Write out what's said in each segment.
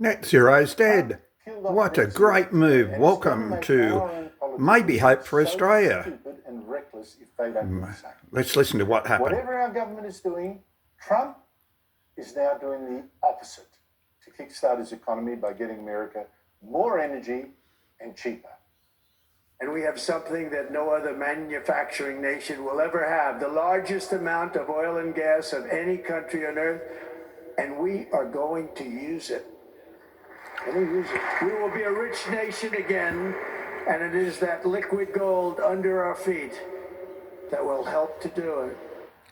Net zero's dead. What a great move. Welcome to maybe Hope for Australia. Let's listen to what happened. Whatever our government is doing, Trump is now doing the opposite to kickstart his economy by getting America more energy and cheaper. And we have something that no other manufacturing nation will ever have, the largest amount of oil and gas of any country on earth, and we are going to use it. We will be a rich nation again, and it is that liquid gold under our feet that will help to do it.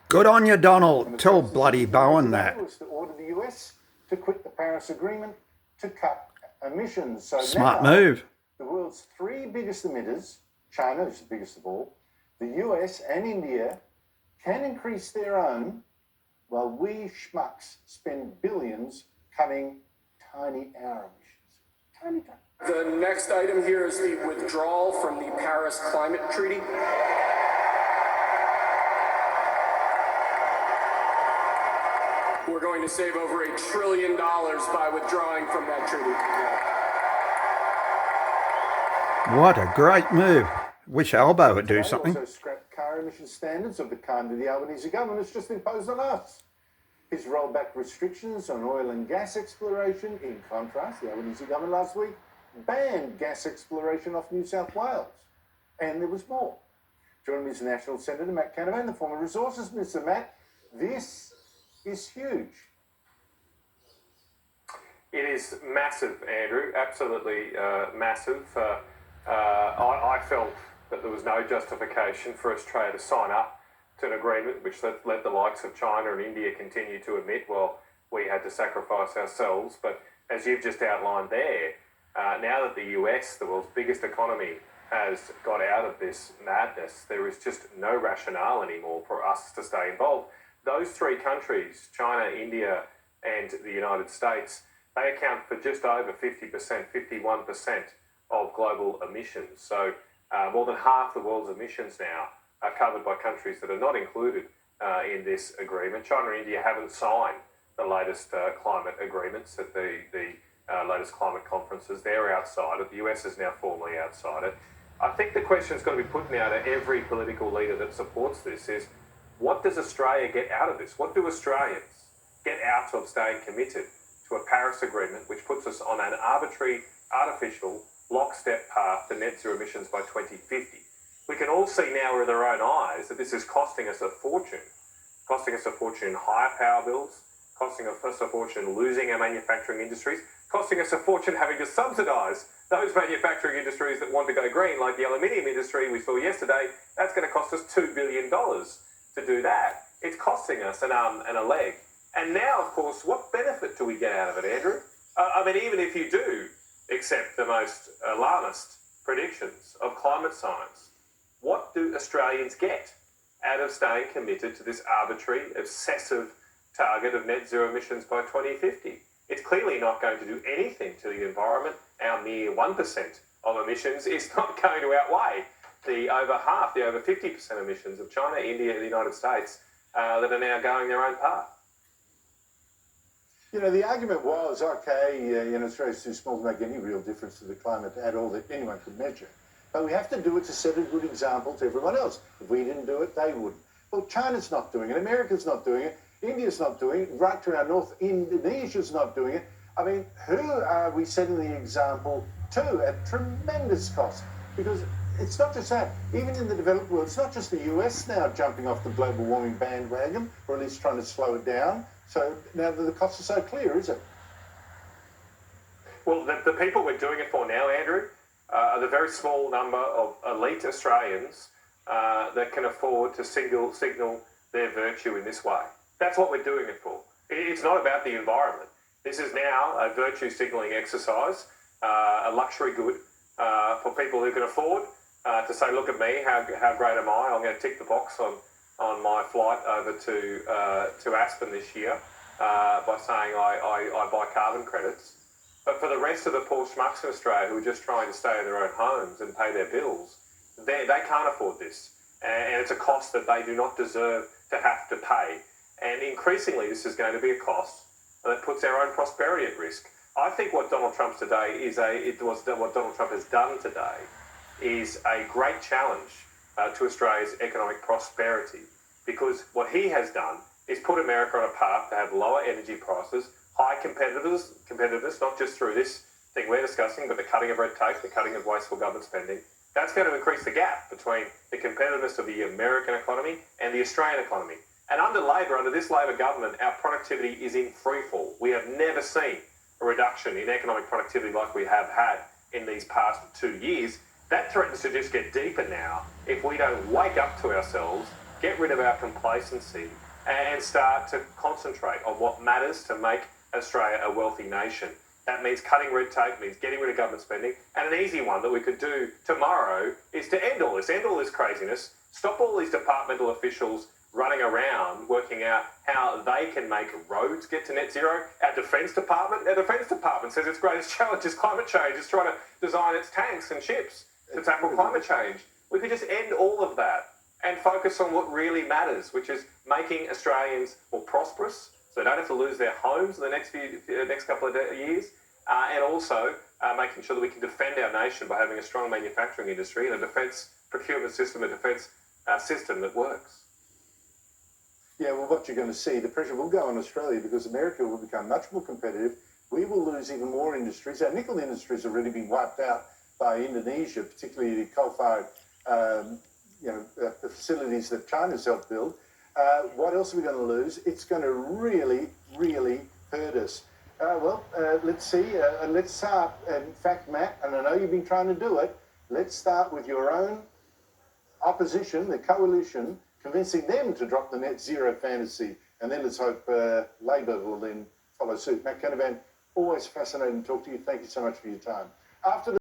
Good on you, Donald. Tell bloody Bowen that. Was to order the US to quit the Paris Agreement to cut emissions. So Smart now, move. the world's three biggest emitters, China is the biggest of all, the US and India, can increase their own while we schmucks spend billions cutting tiny our emissions. Tiny. The next item here is the withdrawal from the Paris Climate Treaty. We're going to save over $1 trillion by withdrawing from that treaty. What a great move. Wish Albo would do something. Also scrapped car emission standards of the kind that the Albanese government has just imposed on us. He's rolled back restrictions on oil and gas exploration. In contrast, the Albanese government last week banned gas exploration off New South Wales. And there was more. Joining me is National Senator Matt Canavan, the former Resources Minister. Matt, this is huge. It is massive, Andrew, absolutely massive. I felt that there was no justification for Australia to sign up to an agreement which let the likes of China and India continue to emit while we had to sacrifice ourselves. But as you've just outlined there, now that the US, the world's biggest economy, has got out of this madness, there is just no rationale anymore for us to stay involved. Those three countries, China, India, and the United States, they account for just over 50%, 51% of global emissions. So more than half the world's emissions now are covered by countries that are not included in this agreement. China and India haven't signed the latest climate agreements at the latest climate conferences. They're outside it. The US is now formally outside it. I think the question is going to be put now to every political leader that supports this is, what does Australia get out of this? What do Australians get out of staying committed to a Paris Agreement which puts us on an arbitrary, artificial, lockstep path to net zero emissions by 2050? We can all see now with our own eyes that this is costing us a fortune in higher power bills, costing us a fortune losing our manufacturing industries, costing us a fortune having to subsidise those manufacturing industries that want to go green, like the aluminium industry we saw yesterday. That's going to cost us $2 billion to do that. It's costing us an arm and a leg. And now, of course, what benefit do we get out of it, Andrew? I mean, even if you do accept the most alarmist predictions of climate science, what do Australians get out of staying committed to this arbitrary, obsessive target of net zero emissions by 2050? It's clearly not going to do anything to the environment. Our mere 1% of emissions is not going to outweigh the over 50% emissions of China, India, and the United States that are now going their own path. You know, the argument was, okay, Australia's too small to make any real difference to the climate at all that anyone could measure. But we have to do it to set a good example to everyone else. If we didn't do it, they wouldn't. Well, China's not doing it. America's not doing it. India's not doing it. Right to our north, Indonesia's not doing it. I mean, who are we setting the example to at tremendous cost? Because it's not just that. Even in the developed world, it's not just the US now jumping off the global warming bandwagon, or at least trying to slow it down. So now that the costs are so clear, is it? Well, the people we're doing it for now, Andrew, are the very small number of elite Australians that can afford to signal their virtue in this way. That's what we're doing it for. It's not about the environment. This is now a virtue signalling exercise, a luxury good for people who can afford to say, look at me, how great am I? I'm going to tick the box on my flight over to Aspen this year by saying I buy carbon credits. But for the rest of the poor schmucks in Australia who are just trying to stay in their own homes and pay their bills, they can't afford this. And it's a cost that they do not deserve to have to pay. And increasingly, this is going to be a cost that puts our own prosperity at risk. I think what Donald Trump today is what Donald Trump has done today is a great challenge to Australia's economic prosperity, because what he has done is put America on a path to have lower energy prices, high competitiveness, not just through this thing we're discussing, but the cutting of red tape, the cutting of wasteful government spending. That's going to increase the gap between the competitiveness of the American economy and the Australian economy. And under this Labor government, our productivity is in freefall. We have never seen a reduction in economic productivity like we have had in these past 2 years. That threatens to just get deeper now if we don't wake up to ourselves, get rid of our complacency, and start to concentrate on what matters to make Australia a wealthy nation. That means cutting red tape, means getting rid of government spending, and an easy one that we could do tomorrow is to end all this craziness, stop all these departmental officials running around working out how they can make roads get to net zero. Our Defence Department says its greatest challenge is climate change. It's trying to design its tanks and ships to tackle climate change. We could just end all of that and focus on what really matters, which is making Australians more prosperous, so they don't have to lose their homes in the next couple of years, and also making sure that we can defend our nation by having a strong manufacturing industry and a defence procurement system, a defence system that works. Yeah, well, what you're going to see, the pressure will go on Australia because America will become much more competitive. We will lose even more industries. Our nickel industry has already been wiped out by Indonesia, particularly the coal-fired the facilities that China's helped build. What else are we going to lose? It's going to really, really hurt us. Let's see. Let's start. In fact, Matt, and I know you've been trying to do it, let's start with your own opposition, the coalition, convincing them to drop the net zero fantasy, and then let's hope Labor will then follow suit. Matt Canavan, always fascinating to talk to you. Thank you so much for your time. After the